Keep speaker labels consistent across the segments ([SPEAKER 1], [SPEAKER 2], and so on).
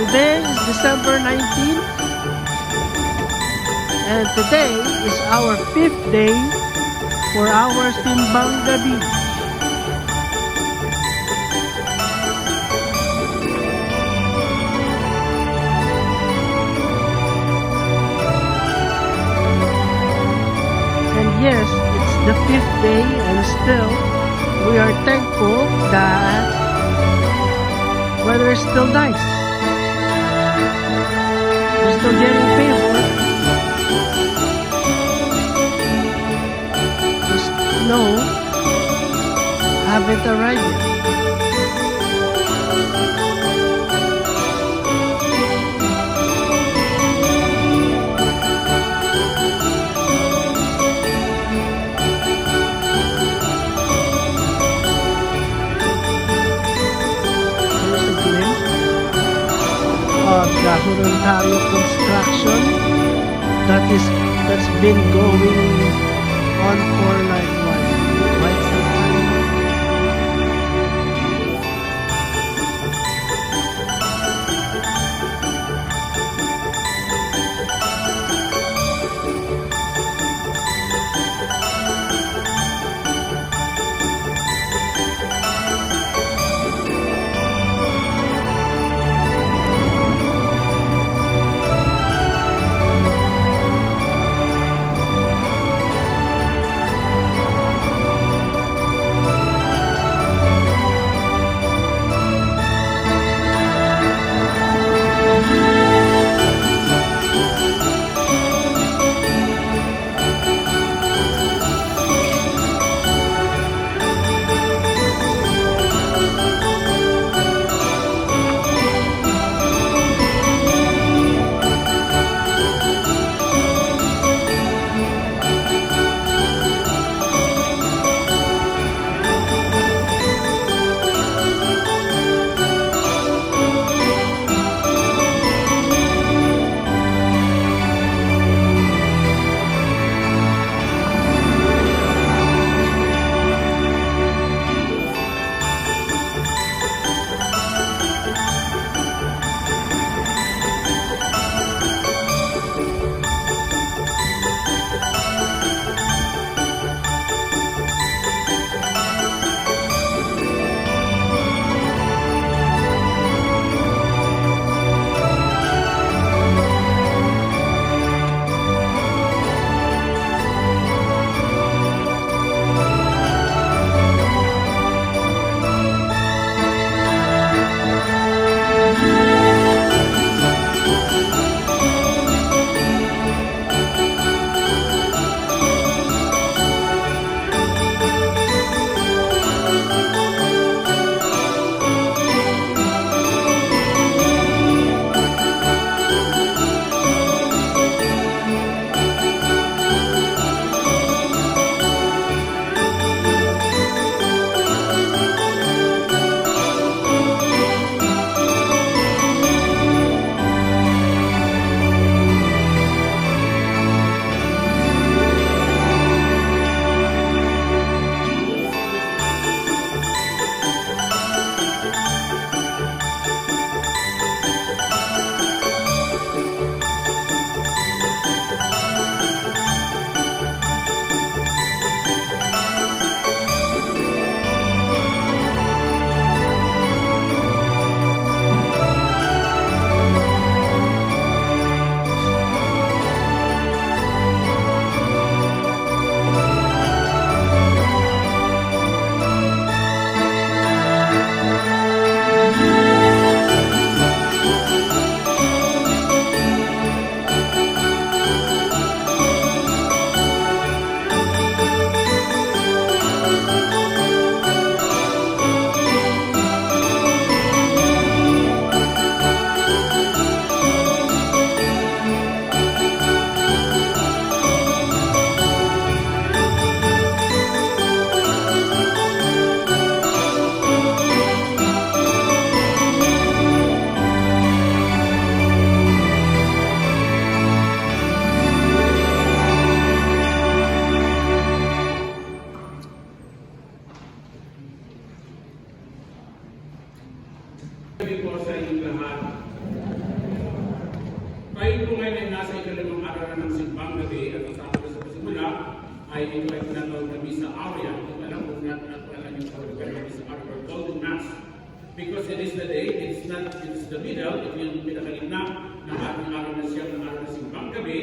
[SPEAKER 1] Today is December 19th, and today is our 5th day for our Simbang Gabi. And yes, it's the 5th day, and still we are thankful that weather is still nice. We're still getting favor. The snow haven't arrived yet. Here's a glimpse of the Hurontario construction that's been going on for like what, quite some time now.
[SPEAKER 2] Sabi ko sa inyong lahat, Tayo po ngayon ay nasa ikalimang araw na ng simbang gabi at ang sabi ko sa pasimula ay ito ay tinatawag na Misa Aurea. Kung alam po natin at alam yung tawag na Misa Aurea or Golden Mass. Because it is the day, it's the middle, ito yung pinakagitna ng ating araw na siya, ng araw na simbang gabi.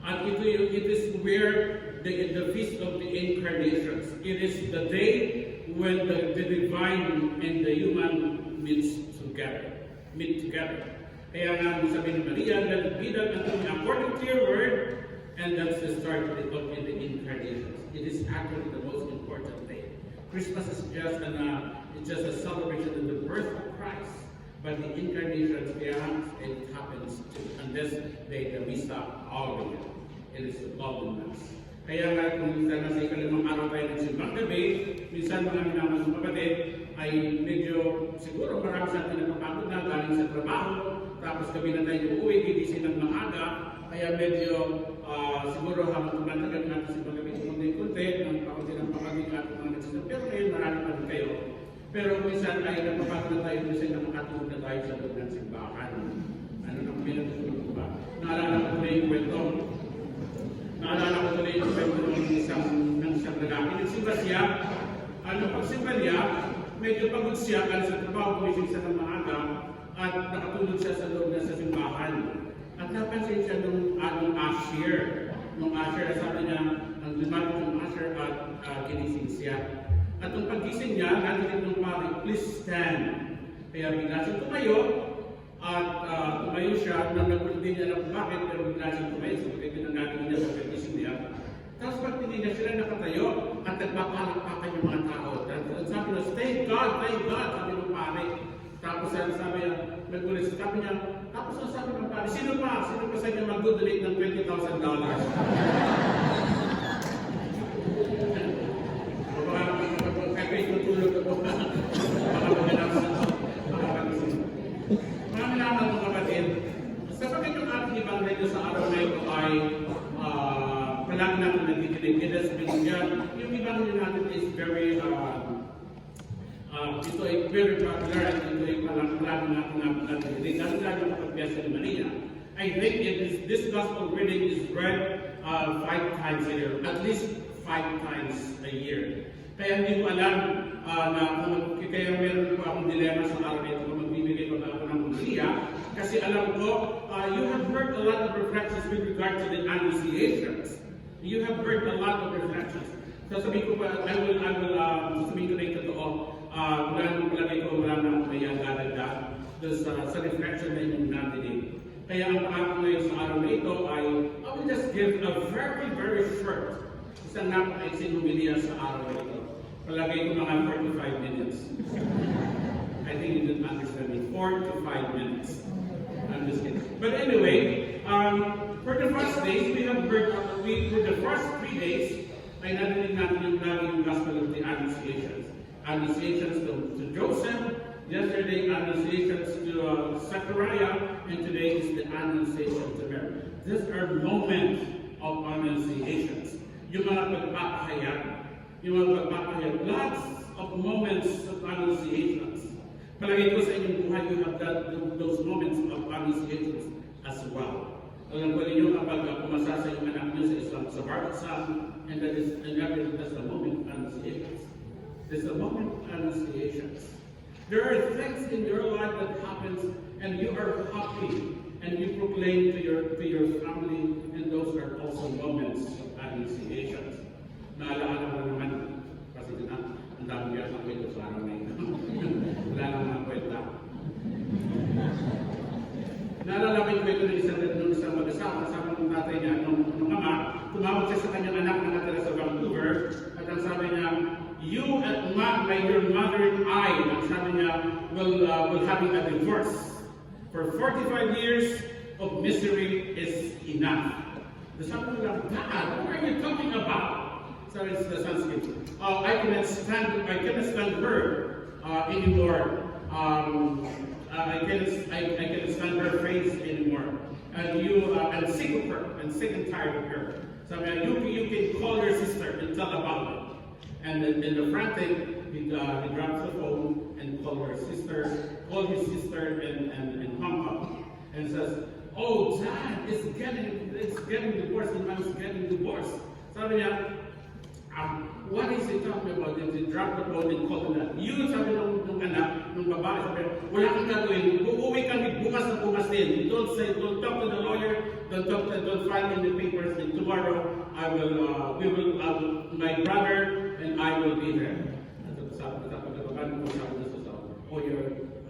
[SPEAKER 2] At it is where the feast of the incarnations. It is the day when the divine and the human meet together. Kaya nga sabi ni Maria, that be that unto me according to your word, and that's the start of the incarnations. It is actually the most important day. Christmas is just a celebration of the birth of Christ, but the incarnations, it happens on this day, the Misa Aurea. It is the golden mass. Kaya nga kung minsan nasa ikalimang araw tayo ng simbang gabi, minsan mga minamahal ng kapatid ay medyo siguro marami sa atin napapagod na galing sa trabaho, tapos gabi na tayo uuwi, gigising ng maaga, kaya medyo siguro habang tumatagal natin sa simbang gabi kunti-kunti, ng pakunti ng pamaging ating mga nagsisimba. Pero ngayon marami pa rin kayo. Pero minsan ay napapagod na tayo, minsan nakakatulog na tayo sa loob ng simbahan. Ano na kami natutulog ba? Naalala ko na yung kwento. Naalala ko tuloy yung kwento ng isang lalaki. Nagsimba siya, pagsimba niya, medyo pagod siya, kasi sa trabaho, gumising siya ng maaga, at nakatulog siya sa loob na sa simbahan. At napansin siya nung usher. Nung usher, sabi niya, ang lumapit yung usher at ginising siya. At nung pagising niya, natinig ng pari, please stand. Kaya bigla siya tumayo, at tumayo siya, nang nagulit din niya na kung bakit, pero bigla siya tumayo, so kaya pinangatin niya sa pagising niya. Tapos pagtingin niya sila nakatayo, at nagpapalakpakan yung mga tao. At sabi niya, thank God, sabi ng pari. Tapos sabi niya, nagulit siya, sabi niya, tapos sabi ng pari, sino pa sa inyo mag-donate ng $20,000? Kahit tutulog ako, baka magandang mga minamahal ng kapatid, sapagkat yung ating ebanghelyo sa araw na ito ay palagi natin nagtitinig. It has been done. Yung ebanghelyo natin is very ito ay very popular at ito ay palagi natin nagtitinig. Lalo kapag Fiesta ni Maria. I think this gospel reading is read 5 times a year, at least 5 times a year. Kaya hindi ko alam kaya meron po akong dilema sa araw na ito kung magbibigay ko na ako ng Maria. Kasi alam ko, you have heard a lot of reflections with regard to the Annunciations. You have heard a lot of reflections. So sabihin ko pa, I will sabihin ko na yung totoo. Palagay ko wala na akong may dadagdag sa reflection na inyong natinig. Kaya ang pangako ngayon sa araw na ito ay, I will just give a very, very short, isang napaka-ising humilia sa araw na ito. Palagay ko mga 45 minutes. I think you didn't understand me. 4 to 5 minutes. I'm just kidding. But anyway, for the first days, we have heard, for the first 3 days, ay narinig natin yung laging gospel of the Annunciations. Annunciations to Joseph, yesterday Annunciations to Zechariah, and today is the Annunciation to Mary. These are moments of Annunciations. Yung mga pagpapahayag, lots of moments of Annunciations. Palagay ko sa inyong buhay, you have those moments of Annunciations as well. Alam ko ninyo kapag pumasa sa inyong anak niyo sa Islam, sa bawat exam, and that's the moment of Annunciations. There's a moment of Annunciations. There are things in your life that happens, and you are happy, and you proclaim to your family, and those are also moments of Annunciations. Naalala ko naman, kasi ang dami kaya sa kwento sa araw na ito. Wala lang mga kwenta. Naalala ko yung kwento ng isang mag-asawa, kasama ng tatay niya, nung ama, tumawag siya sa kanyang anak na natira sa Vancouver, at ang sabi niya, you and your mother and I, ang sabi niya, will having a divorce. For 45 years of misery is enough. The sabi niya, Dad, what are you talking about? So it's the Sanskrit. I cannot stand her anymore. I cannot stand her face anymore. And I'm sick of her. I'm sick and tired of her. So you can call your sister and tell about it. And in the frantic, he drops the phone and called his sister in Hong Kong, and says, oh, Dad, it's getting divorced, and Mom's getting divorced. Sabi niya, what is he talking about? He dropped the phone and called that. Yun sabi ng anak, ng babae, sabi, wala kang gagawin. Uuwi kami bukas na bukas din. Don't talk to the lawyer, don't file in the papers, and tomorrow my brother and I will be there.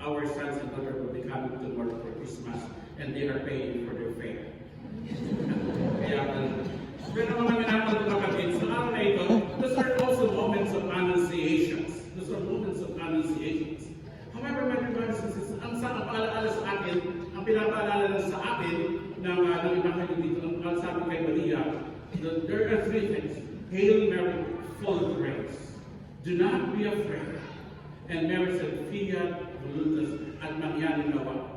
[SPEAKER 2] Our sons and daughters will be coming tomorrow for Christmas, and they are paying for their fare. Pero mga minamahal na kapatid, sa araw na ito, those are also moments of annunciations. Those are moments of annunciations. However, my brothers and sisters, ang paalala sa akin, ang pinapaalala sa akin ng Ebanghelyo dito, ang sabi kay Maria, there are three things. Hail Mary, full of grace. Do not be afraid. And Mary said, Fiat voluntas, at mangyaring nawa,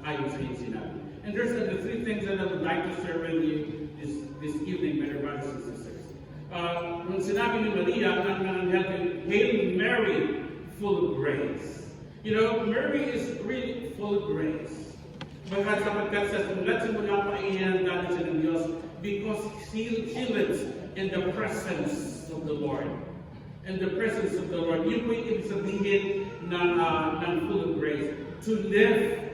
[SPEAKER 2] ayon sa iyong sinabi. And there's the three things that I would like to share with you this evening, my brothers and sisters. Nung sinabi ni Maria, Hail Mary, full of grace. You know, Mary is really full of grace. Sapagkat sa simula pa iyan siya ng Diyos because she lives in the presence of the Lord. In the presence of the Lord. Yun po yung ibig sabihin ng full of grace. To live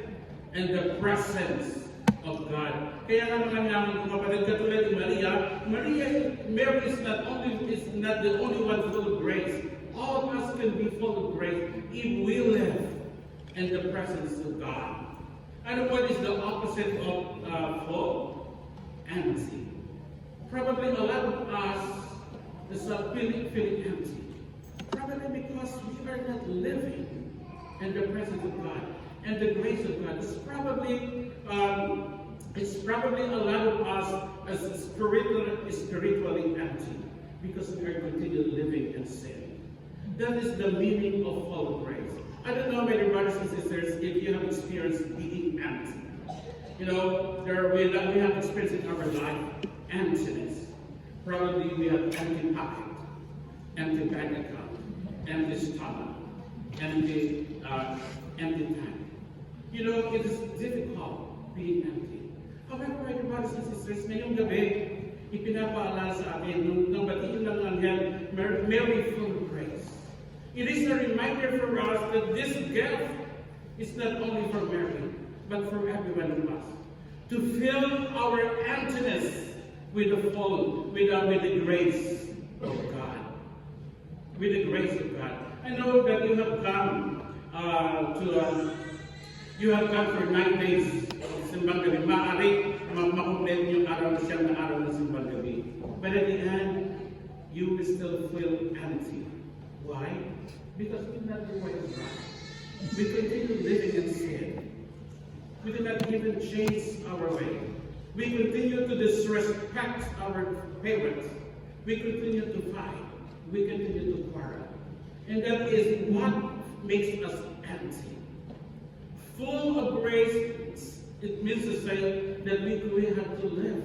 [SPEAKER 2] in the presence of God. Kaya naman namin kung kapatid katulad ni Mary is not the only one full of grace. All of us can be full of grace if we live in the presence of God. And what is the opposite of full? Empty. Probably a lot of us is feeling empty. Probably because we are not living in the presence of God and the grace of God. It's probably a lot of us as spiritually empty because we are continually living in sin. That is the meaning of full grace. I don't know, my dear brothers and sisters, if you have experienced being empty. You know, we have experienced in our life emptiness. Probably we have empty pocket, empty bank account, empty stomach, empty tank. You know, it is difficult being empty. However, my dear brothers and sisters, ngayong gabi, ipinapaalala sa atin nung batiin ng anghel, Mary full of grace. It is a reminder for us that this gift is not only for Mary, but for every one of us. To fill our emptiness with the grace of God. With the grace of God. I know that you have come for 9 days of Simbang Gabi. Maaari makumpleto yung araw na siyang na araw ng Simbang Gabi. But at the end, you will still feel empty. Why? Because we do not do what is right. We continue living in sin. We do not even change our way. We continue to disrespect our parents. We continue to fight. We continue to quarrel. And that is what makes us empty. Full of grace, it means to say that we have to live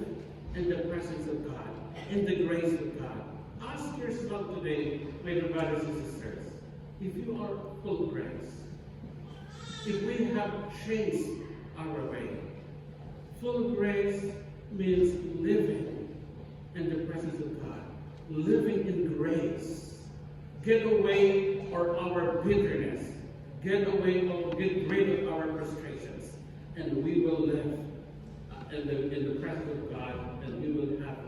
[SPEAKER 2] in the presence of God, in the grace of God. Ask yourself today, my dear brothers and sisters, if you are full of grace, if we have changed our way. Full of grace means living in the presence of God, living in grace. Get away from our bitterness, get rid of our frustrations, and we will live in the presence of God, and we will have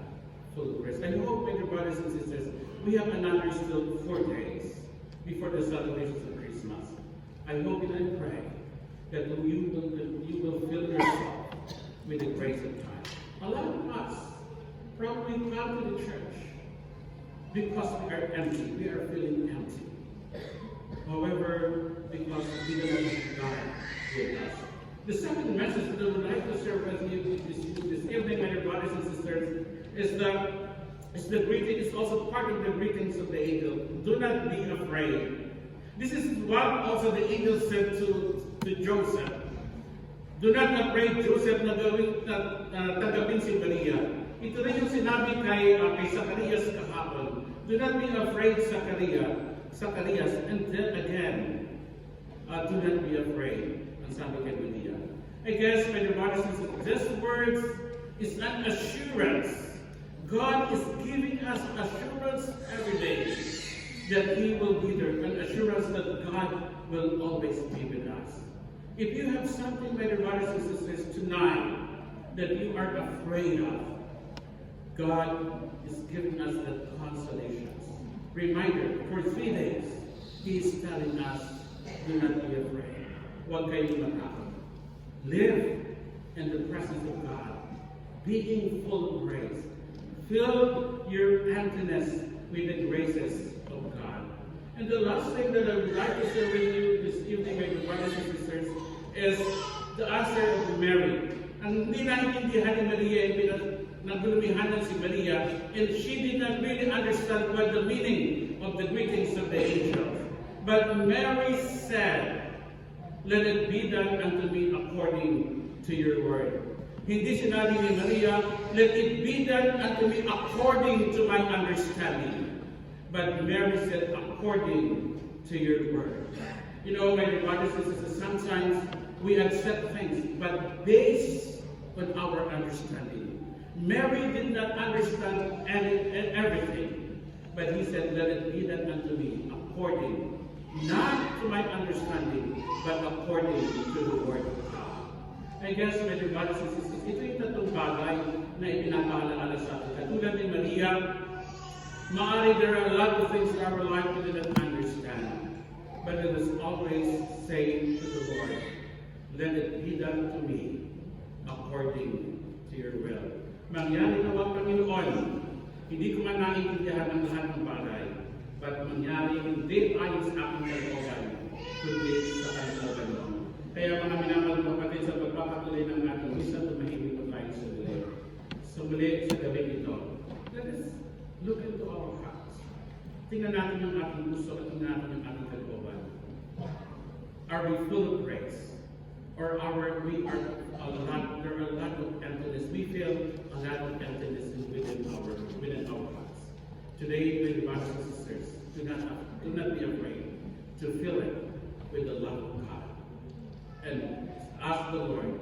[SPEAKER 2] full of grace. I hope, my dear brothers and sisters, we have another still 4 days before the celebrations of Christmas. I hope and I pray that you will fill yourself with the grace of God. A lot of us probably come to the church because we are empty. We are feeling empty. However, because we don't have God with us. The second message that I would like to share with you this evening, my dear brothers and sisters, is the greeting. It's also part of the greetings of the angel. Do not be afraid. This is what also the angel said to Joseph. Do not afraid, Joseph, na tanggapin si Maria. Ito rin yung sinabi kay Zacarias kahapon. Do not be afraid, Zacarias. And then again, do not be afraid. Ang sabi kay Maria. I guess, my dear brothers and sisters, this words is an assurance. God is giving us assurance every day that He will be there, an assurance that God will always be with us. If you have something, my dear brothers and sisters, tonight that you are afraid of, God is giving us that consolation. Reminder, for 3 days, He is telling us, do not be afraid. Huwag kayong matakot. Live in the presence of God, being full of grace. Fill your emptiness with the graces of God. And the last thing that I would like to share with you this evening, my brothers and sisters, is the answer of Mary. Ang hindi naiintindihan ni Maria, nagulumihanan si Maria, and she did not really understand what the meaning of the greetings of the angel. But Mary said, let it be done unto me according to your word. Hindi sinabi ni Maria, let it be done unto me according to my understanding. But Mary said, according to your word. You know, my dear brothers and sisters, sometimes we accept things, but based on our understanding. Mary did not understand everything, but he said, let it be done unto me according, not to my understanding, but according to the word of God. I guess, my dear brothers and sisters, ito yung tatlong bagay na ipinapaalaala sa atin. Katulad ni Maria, maaari there are a lot of things in our life we didn't understand, but it is always saying to the Lord, let it be done to me according to your will. Mangyari na wag Panginoon, hindi ko man naiintindihan ang lahat ng bagay, but mangyari hindi ayon sa aking kalooban, kundi sa kalooban mo. Kaya mga minamahal ko kapatid, sa pagpapatuloy ng ating misa, tumahimik po tayo sa muli. So muli sa gabi ito, let us look into our hearts. Tingnan natin yung ating puso at tingnan natin yung ating kalooban. Are we full of grace? Or there are a lot of emptiness. We feel a lot of emptiness within our hearts. Today, my brothers and sisters, do not be afraid to fill it with the love of God. And ask the Lord